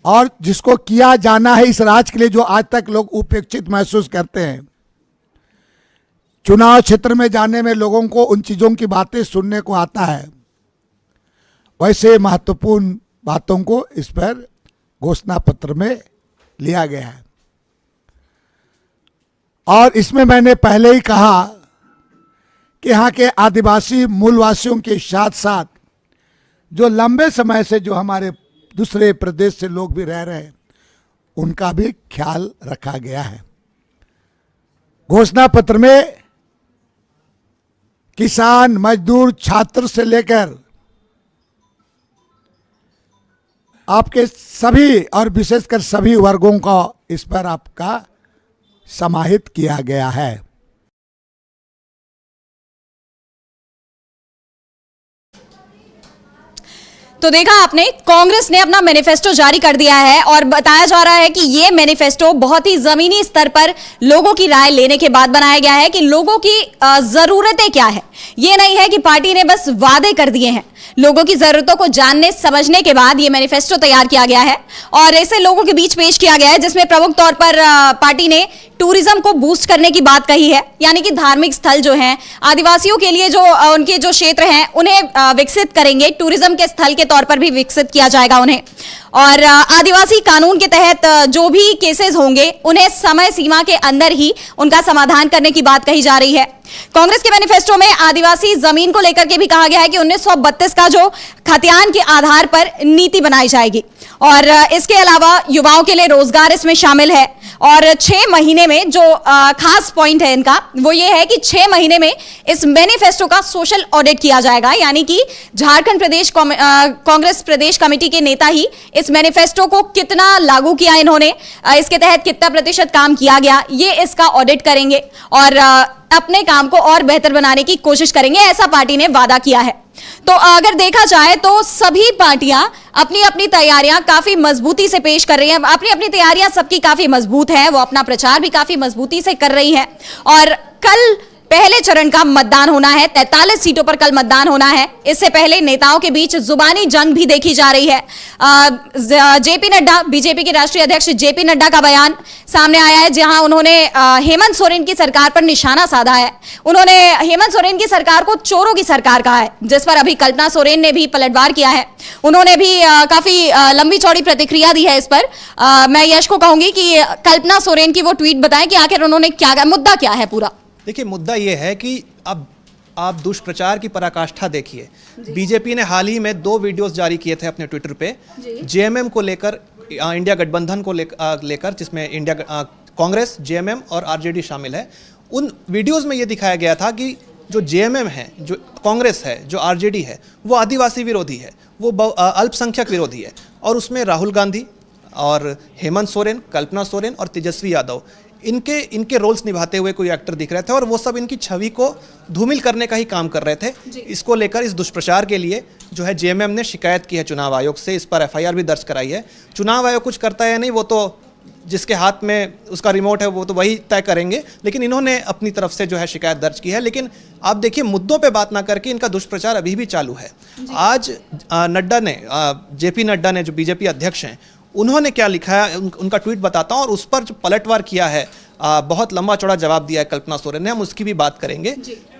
और जिसको किया जाना है इस राज्य के लिए, जो आज तक लोग उपेक्षित महसूस करते हैं, चुनाव क्षेत्र में जाने में लोगों को उन चीजों की बातें सुनने को आता है, वैसे महत्वपूर्ण बातों को इस पर घोषणा पत्र में लिया गया है। और इसमें मैंने पहले ही कहा कि यहाँ के आदिवासी मूलवासियों के साथ साथ जो लंबे समय से जो हमारे दूसरे प्रदेश से लोग भी रह रहे हैं उनका भी ख्याल रखा गया है। घोषणा पत्र में किसान, मजदूर, छात्र से लेकर आपके सभी और विशेषकर सभी वर्गों का इस पर आपका समाहित किया गया है। तो देखा आपने, कांग्रेस ने अपना मैनिफेस्टो जारी कर दिया है और बताया जा रहा है कि ये मैनिफेस्टो बहुत ही जमीनी स्तर पर लोगों की राय लेने के बाद बनाया गया है कि लोगों की जरूरतें क्या है। ये नहीं है कि पार्टी ने बस वादे कर दिए हैं, लोगों की जरूरतों को जानने समझने के बाद ये मैनिफेस्टो तैयार किया गया है और इसे लोगों के बीच पेश किया गया है, जिसमें प्रमुख तौर पर पार्टी ने टूरिज्म को बूस्ट करने की बात कही है, यानी कि धार्मिक स्थल जो हैं, आदिवासियों के लिए जो उनके जो क्षेत्र हैं उन्हें विकसित करेंगे, टूरिज्म के स्थल के तौर पर भी विकसित किया जाएगा उन्हें। और आदिवासी कानून के तहत जो भी केसेस होंगे उन्हें समय सीमा के अंदर ही उनका समाधान करने की बात कही जा रही है। कांग्रेस के मैनिफेस्टो में आदिवासी जमीन को लेकर के भी कहा गया है कि 1932 का जो खतियान के आधार पर नीति बनाई जाएगी और इसके अलावा युवाओं के लिए रोजगार इसमें शामिल है। और 6 महीने में जो खास पॉइंट है इनका वो ये है कि 6 महीने में इस मैनिफेस्टो का सोशल ऑडिट किया जाएगा, यानी कि झारखंड प्रदेश कांग्रेस प्रदेश कमेटी के नेता ही इस मैनिफेस्टो को कितना लागू किया इन्होंने, इसके तहत कितना प्रतिशत काम किया गया, ये इसका ऑडिट करेंगे और अपने काम को और बेहतर बनाने की कोशिश करेंगे, ऐसा पार्टी ने वादा किया है। तो अगर देखा जाए तो सभी पार्टियां अपनी अपनी तैयारियां काफी मजबूती से पेश कर रही हैं, अपनी अपनी तैयारियां सबकी काफी मजबूत है, वो अपना प्रचार भी काफी मजबूती से कर रही हैं। और कल पहले चरण का मतदान होना है, 43 सीटों पर कल मतदान होना है। इससे पहले नेताओं के बीच जुबानी जंग भी देखी जा रही है। जेपी नड्डा, बीजेपी के राष्ट्रीय अध्यक्ष जेपी नड्डा का बयान सामने आया है, जहां उन्होंने हेमंत सोरेन की सरकार पर निशाना साधा है। उन्होंने हेमंत सोरेन की सरकार को चोरों की सरकार कहा है, जिस पर अभी कल्पना सोरेन ने भी पलटवार किया है। उन्होंने भी काफी लंबी चौड़ी प्रतिक्रिया दी है इस पर। मैं यश को कहूंगी कि कल्पना सोरेन की वो ट्वीट बताएं कि आखिर उन्होंने क्या कहा, मुद्दा क्या है पूरा। देखिए, मुद्दा ये है कि अब आप दुष्प्रचार की पराकाष्ठा देखिए। बीजेपी ने हाल ही में 2 वीडियोस जारी किए थे अपने ट्विटर पे जेएमएम को लेकर, इंडिया गठबंधन को लेकर जिसमें इंडिया कांग्रेस, जेएमएम और आरजेडी शामिल है। उन वीडियोस में ये दिखाया गया था कि जो जेएमएम है, जो कांग्रेस है, जो आरजेडी है, वो आदिवासी विरोधी है, वो अल्पसंख्यक विरोधी है। और उसमें राहुल गांधी और हेमंत सोरेन, कल्पना सोरेन और तेजस्वी यादव इनके रोल्स निभाते हुए कोई एक्टर दिख रहे थे और वो सब इनकी छवि को धूमिल करने का ही काम कर रहे थे। इसको लेकर, इस दुष्प्रचार के लिए जो है जेएमएम ने शिकायत की है चुनाव आयोग से, इस पर एफआईआर भी दर्ज कराई है। चुनाव आयोग कुछ करता है या नहीं वो तो जिसके हाथ में उसका रिमोट है वो तो वही तय करेंगे, लेकिन इन्होंने अपनी तरफ से जो है शिकायत दर्ज की है। लेकिन आप देखिए, मुद्दों पे बात ना करके इनका दुष्प्रचार अभी भी चालू है। आज नड्डा ने, जेपी नड्डा ने, जो बीजेपी अध्यक्ष हैं, उन्होंने क्या लिखा है, उनका ट्वीट बताता हूं और उस पर जो पलटवार किया है, बहुत लंबा चौड़ा जवाब दिया है कल्पना सोरेन ने, हम उसकी भी बात करेंगे।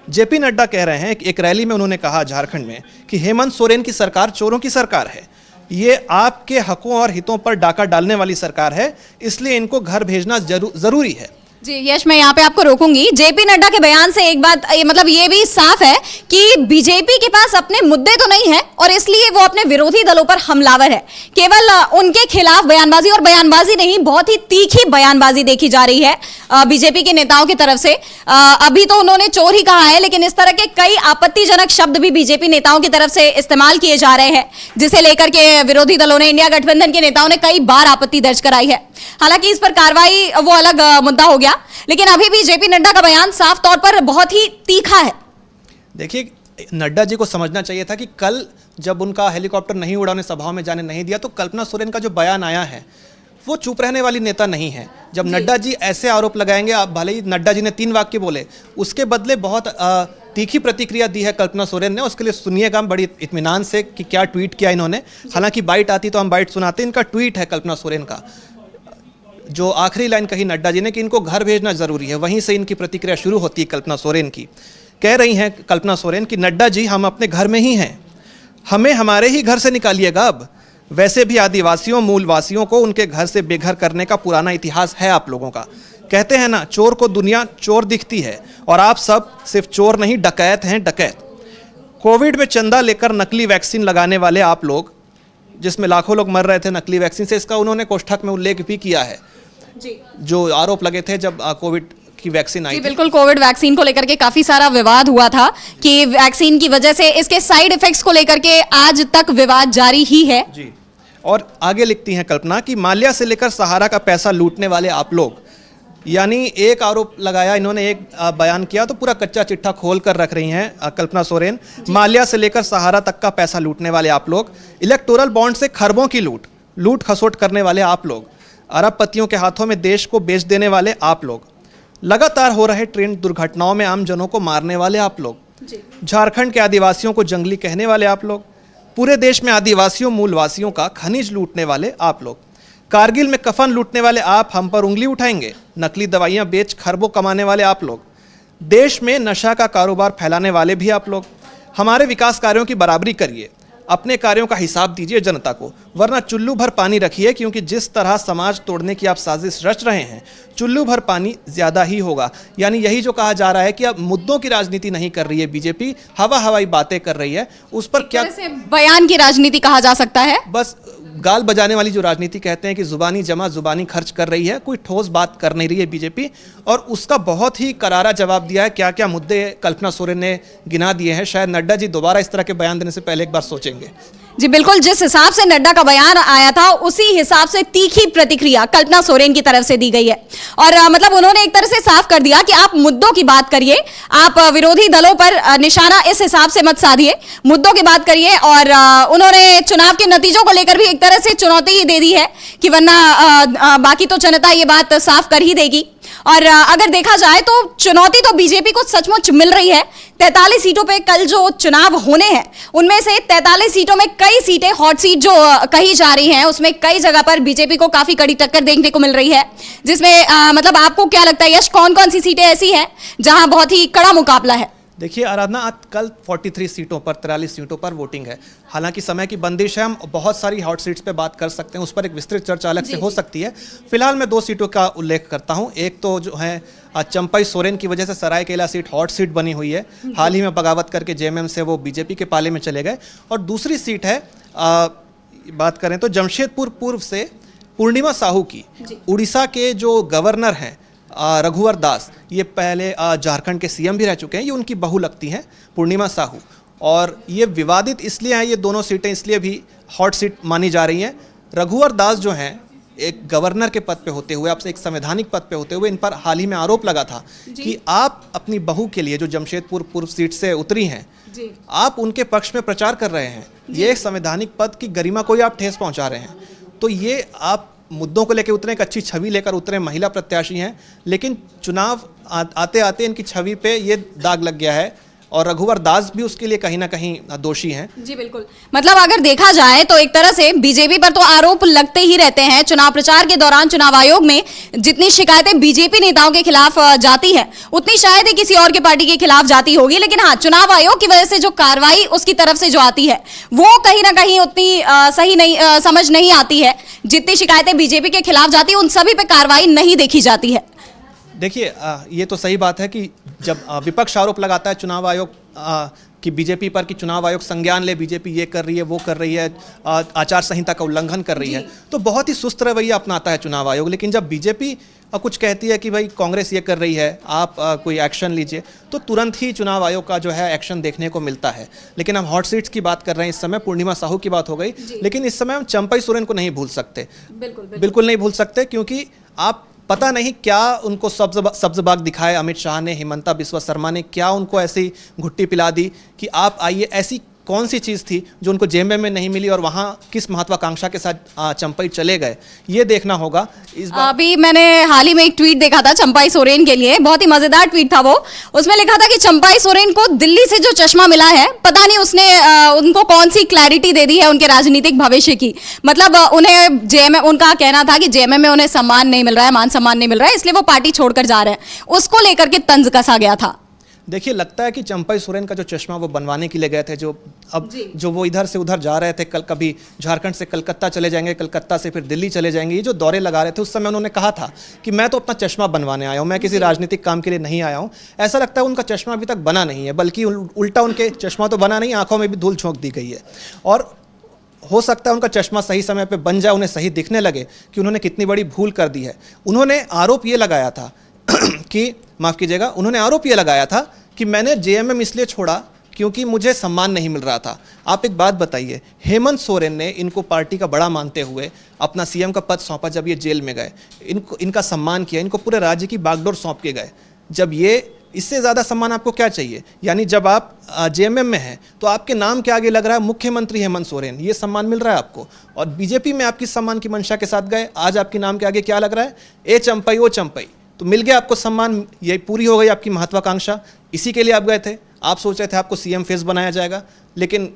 जेपी नड्डा कह रहे हैं कि एक रैली में उन्होंने कहा झारखंड में कि हेमंत सोरेन की सरकार चोरों की सरकार है, ये आपके हकों और हितों पर डाका डालने वाली सरकार है, इसलिए इनको घर भेजना जरूरी है। जी यश, मैं यहाँ पे आपको रोकूंगी। जेपी नड्डा के बयान से एक बात मतलब ये भी साफ है कि बीजेपी के पास अपने मुद्दे तो नहीं है और इसलिए वो अपने विरोधी दलों पर हमलावर है। केवल उनके खिलाफ बयानबाजी, और बयानबाजी नहीं, बहुत ही तीखी बयानबाजी देखी जा रही है बीजेपी के नेताओं की तरफ से। अभी तो उन्होंने चोर ही कहा है, लेकिन इस तरह के कई आपत्तिजनक शब्द भी बीजेपी नेताओं की तरफ से इस्तेमाल किए जा रहे हैं, जिसे लेकर के विरोधी दलों ने, इंडिया गठबंधन के नेताओं ने कई बार आपत्ति दर्ज कराई है। हालांकि इस पर कार्रवाई वो अलग मुद्दा हो गया, लेकिन अभी भी जेपी नड्डा का बयान साफ तौर पर बहुत ही तीखा है। देखिए, नड्डा जी को समझना चाहिए था कि कल जब उनका हेलीकॉप्टर नहीं उड़ा, उन्हें सभाओं में जाने नहीं दिया, तो कल्पना सोरेन का जो बयान आया है वो चुप रहने वाली नेता नहीं है। जब नड्डा जी ऐसे आरोप लगाएंगे, आप भले ही नड्डा जी ने 3 वाक्य बोले, उसके बदले बहुत तीखी प्रतिक्रिया दी है कल्पना सोरेन ने। उसके लिए सुनिएगा बड़ी इत्मीनान से कि क्या ट्वीट किया इन्होंने। हालांकि बाइट आती तो हम बाइट सुनाते। इनका ट्वीट है कल्पना सोरेन का, जो आखिरी लाइन कही नड्डा जी ने कि इनको घर भेजना जरूरी है, वहीं से इनकी प्रतिक्रिया शुरू होती है कल्पना सोरेन की। कह रही हैं कल्पना सोरेन कि नड्डा जी, हम अपने घर में ही हैं, हमें हमारे ही घर से निकालिएगा अब। वैसे भी आदिवासियों, मूलवासियों को उनके घर से बेघर करने का पुराना इतिहास है आप लोगों का। कहते हैं ना, चोर को दुनिया चोर दिखती है, और आप सब सिर्फ चोर नहीं, डकैत हैं, डकैत। कोविड में चंदा लेकर नकली वैक्सीन लगाने वाले आप लोग, जिसमें लाखों लोग मर रहे थे नकली वैक्सीन से, इसका उन्होंने कोष्ठक में उल्लेख भी किया है जी। जो आरोप लगे थे जब कोविड की वैक्सीन आई जी थी। बिल्कुल, कोविड वैक्सीन को लेकर के काफी सारा विवाद हुआ था कि वैक्सीन की वजह से इसके साइड इफेक्ट्स को लेकर के आज तक विवाद जारी ही है जी। और आगे लिखती हैं कल्पना कि माल्या से लेकर सहारा का पैसा लूटने वाले आप लोग, यानी एक आरोप लगाया इन्होंने, एक बयान किया, तो पूरा कच्चा चिट्ठा खोल कर रख रही हैं कल्पना सोरेन। माल्या से लेकर सहारा तक का पैसा लूटने वाले आप लोग, इलेक्टोरल बॉन्ड से खरबों की लूट खसोट करने वाले आप लोग, अरबपतियों के हाथों में देश को बेच देने वाले आप लोग, लगातार हो रहे ट्रेन दुर्घटनाओं में आम जनों को मारने वाले आप लोग, झारखंड के आदिवासियों को जंगली कहने वाले आप लोग, पूरे देश में आदिवासियों मूलवासियों का खनिज लूटने वाले आप लोग, कारगिल में कफन लूटने वाले आप हम पर उंगली उठाएंगे, नकली दवाइयां बेच खरबों कमाने वाले आप लोग, देश में नशा का कारोबार फैलाने वाले भी आप लोग, हमारे विकास कार्यों की बराबरी करिए, अपने कार्यों का हिसाब दीजिए जनता को, वरना चुल्लू भर पानी रखिए, क्योंकि जिस तरह समाज तोड़ने की आप साजिश रच रहे हैं, चुल्लू भर पानी ज्यादा ही होगा। यानी यही जो कहा जा रहा है कि अब मुद्दों की राजनीति नहीं कर रही है बीजेपी, हवाई बातें कर रही है, उस पर क्या से बयान की राजनीति कहा जा सकता है। बस गाल बजाने वाली जो राजनीति कहते हैं कि जुबानी जमा जुबानी खर्च कर रही है, कोई ठोस बात कर नहीं रही है बीजेपी, और उसका बहुत ही करारा जवाब दिया है। क्या क्या मुद्दे कल्पना सोरेन ने गिना दिए हैं, शायद नड्डा जी दोबारा इस तरह के बयान देने से पहले एक बार सोचेंगे। जी बिल्कुल, जिस हिसाब से नड्डा का बयान आया था उसी हिसाब से तीखी प्रतिक्रिया कल्पना सोरेन की तरफ से दी गई है, और मतलब उन्होंने एक तरह से साफ कर दिया कि आप मुद्दों की बात करिए, आप विरोधी दलों पर निशाना इस हिसाब से मत साधिए, मुद्दों की बात करिए। और उन्होंने चुनाव के नतीजों को लेकर भी एक तरह से चुनौती ही दे दी है कि वरना बाकी तो जनता ये बात साफ कर ही देगी। और अगर देखा जाए तो चुनौती तो बीजेपी को सचमुच मिल रही है। 43 सीटों पे कल जो चुनाव होने हैं उनमें से 43 सीटों में कई सीटें हॉट सीट जो कही जा रही हैं, उसमें कई जगह पर बीजेपी को काफी कड़ी टक्कर देखने को मिल रही है, जिसमें मतलब आपको क्या लगता है यश, कौन कौन सी सीटें ऐसी हैं जहां बहुत ही कड़ा मुकाबला है? देखिए आराधना, आज कल 43 सीटों पर 43 सीटों पर वोटिंग है। हालांकि समय की बंदिश है, हम बहुत सारी हॉट सीट्स पे बात कर सकते हैं, उस पर एक विस्तृत चर्चा अलग से हो सकती है। फिलहाल मैं 2 सीटों का उल्लेख करता हूं। एक तो जो है चंपई सोरेन की वजह से सरायकेला सीट हॉट सीट बनी हुई है, हाल ही में बगावत करके जेएमएम से वो बीजेपी के पाले में चले गए। और दूसरी सीट है, बात करें तो जमशेदपुर पूर्व से पूर्णिमा साहू की, उड़ीसा के जो गवर्नर हैं रघुवर दास, ये पहले झारखंड के सीएम भी रह चुके हैं, ये उनकी बहू लगती हैं पूर्णिमा साहू। और ये विवादित इसलिए हैं, ये दोनों सीटें इसलिए भी हॉट सीट मानी जा रही हैं। रघुवर दास जो हैं एक गवर्नर के पद पे होते हुए, आपसे एक संवैधानिक पद पे होते हुए, इन पर हाल ही में आरोप लगा था कि आप अपनी बहू के लिए जो जमशेदपुर पूर्व सीट से उतरी हैं, आप उनके पक्ष में प्रचार कर रहे हैं, ये संवैधानिक पद की गरिमा को ही आप ठेस पहुंचा रहे हैं। तो ये आप मुद्दों को लेकर उतरे, एक अच्छी छवि लेकर उतरे, महिला प्रत्याशी हैं, लेकिन चुनाव आते आते इनकी छवि पे ये दाग लग गया है, और रघुवर दास भी उसके लिए कहीं ना कहीं दोषी हैं। जी बिल्कुल, मतलब अगर देखा जाए तो एक तरह से बीजेपी पर तो आरोप लगते ही रहते हैं। चुनाव प्रचार के दौरान चुनाव आयोग में जितनी शिकायतें बीजेपी नेताओं के खिलाफ जाती है, उतनी शायद ही किसी और के पार्टी के खिलाफ जाती होगी। लेकिन हाँ, चुनाव आयोग की वजह से जो कार्रवाई उसकी तरफ से जो आती है वो कहीं ना कहीं उतनी सही नहीं, समझ नहीं आती है। जितनी शिकायतें बीजेपी के खिलाफ जाती है उन सभी पे कार्रवाई नहीं देखी जाती है। देखिए ये तो सही बात है कि जब विपक्ष आरोप लगाता है चुनाव आयोग कि बीजेपी पर, कि चुनाव आयोग संज्ञान ले, बीजेपी ये कर रही है, वो कर रही है, आचार संहिता का उल्लंघन कर रही है, तो बहुत ही सुस्त रवैया अपनाता है चुनाव आयोग। लेकिन जब बीजेपी कुछ कहती है कि भाई कांग्रेस ये कर रही है, आप कोई एक्शन लीजिए, तो तुरंत ही चुनाव आयोग का जो है एक्शन देखने को मिलता है। लेकिन हम हॉट सीट्स की बात कर रहे हैं, इस समय पूर्णिमा साहू की बात हो गई, लेकिन इस समय हम चंपई सोरेन को नहीं भूल सकते, बिल्कुल नहीं भूल सकते, क्योंकि आप पता नहीं क्या उनको सब्ज बाग दिखाए अमित शाह ने, हिमंता बिस्वा शर्मा ने क्या उनको ऐसी घुट्टी पिला दी कि आप आइए। ऐसी कौन सी चीज़ थी जो उनको जेएमएम में नहीं मिली, और वहाँ किस महत्वाकांक्षा के साथ चंपई चले गए, ये देखना होगा इस बार। अभी मैंने हाल ही में एक ट्वीट देखा था चंपई सोरेन के लिए, बहुत ही मजेदार ट्वीट था वो। उसमें लिखा था कि चंपई सोरेन को दिल्ली से जो चश्मा मिला है, पता नहीं उसने उनको कौन सी क्लैरिटी दे दी है उनके राजनीतिक भविष्य की। मतलब उन्हें जेएमएम, उनका कहना था कि जेएमएम में उन्हें सम्मान नहीं मिल रहा है, मान सम्मान नहीं मिल रहा है, इसलिए वो पार्टी छोड़कर जा रहे हैं, उसको लेकर के तंज कसा गया था। देखिए, लगता है कि चंपई सोरेन का जो चश्मा वो बनवाने के लिए गए थे, जो वो इधर से उधर जा रहे थे, कल कभी झारखंड से कलकत्ता चले जाएंगे, कलकत्ता से फिर दिल्ली चले जाएंगे, ये जो दौरे लगा रहे थे, उस समय उन्होंने कहा था कि मैं तो अपना चश्मा बनवाने आया हूँ, मैं किसी राजनीतिक काम के लिए नहीं आया हूँ। ऐसा लगता है उनका चश्मा अभी तक बना नहीं है, बल्कि उल्टा उनके चश्मा तो बना नहीं, आंखों में भी धूल झोंक दी गई है। और हो सकता है उनका चश्मा सही समय पे बन जाए, उन्हें सही दिखने लगे कि उन्होंने कितनी बड़ी भूल कर दी है। उन्होंने आरोप ये लगाया था कि, माफ़ कीजिएगा, उन्होंने आरोप ये लगाया था कि मैंने जेएमएम इसलिए छोड़ा क्योंकि मुझे सम्मान नहीं मिल रहा था। आप एक बात बताइए, हेमंत सोरेन ने इनको पार्टी का बड़ा मानते हुए अपना सीएम का पद सौंपा, जब ये जेल में गए, इनका सम्मान किया, इनको पूरे राज्य की बागडोर सौंप के गए। जब ये, इससे ज़्यादा सम्मान आपको क्या चाहिए? यानी जब आप जेएमएम में हैं तो आपके नाम के आगे लग रहा है मुख्यमंत्री हेमंत सोरेन, ये सम्मान मिल रहा है आपको। और बीजेपी में आप किस सम्मान की मंशा के साथ गए? आज आपके नाम के आगे क्या लग रहा है? ए चंपई ओ चंपई। तो मिल गया आपको सम्मान, ये पूरी हो गई आपकी महत्वाकांक्षा, इसी के लिए आप गए थे। आप सोच रहे थे आपको सीएम फेस बनाया जाएगा, लेकिन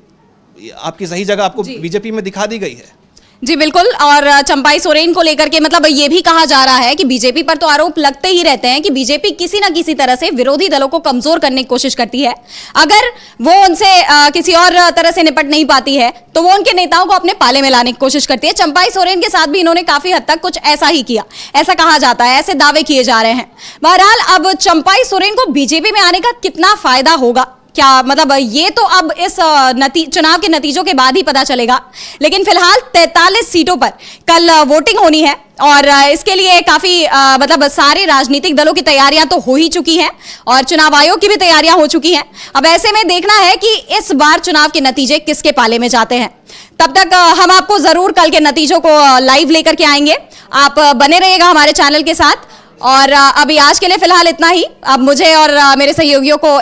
आपकी सही जगह आपको बीजेपी में दिखा दी गई है। जी बिल्कुल। और चंपाई सोरेन को लेकर के मतलब ये भी कहा जा रहा है कि बीजेपी पर तो आरोप लगते ही रहते हैं कि बीजेपी किसी ना किसी तरह से विरोधी दलों को कमजोर करने की कोशिश करती है। अगर वो उनसे किसी और तरह से निपट नहीं पाती है तो वो उनके नेताओं को अपने पाले में लाने की कोशिश करती है। चंपाई सोरेन के साथ भी इन्होंने काफी हद तक कुछ ऐसा ही किया, ऐसा कहा जाता है, ऐसे दावे किए जा रहे हैं। बहरहाल अब चंपाई सोरेन को बीजेपी में आने का कितना फायदा होगा, क्या मतलब, ये तो अब इस चुनाव के नतीजों के बाद ही पता चलेगा। लेकिन फिलहाल 43 सीटों पर कल वोटिंग होनी है और इसके लिए काफी मतलब सारे राजनीतिक दलों की तैयारियां तो हो ही चुकी हैं और चुनाव आयोग की भी तैयारियां हो चुकी हैं। अब ऐसे में देखना है कि इस बार चुनाव के नतीजे किसके पाले में जाते हैं। तब तक हम आपको जरूर कल के नतीजों को लाइव लेकर के आएंगे। आप बने रहिएगा हमारे चैनल के साथ। और अभी आज के लिए फिलहाल इतना ही। अब मुझे और मेरे सहयोगियों को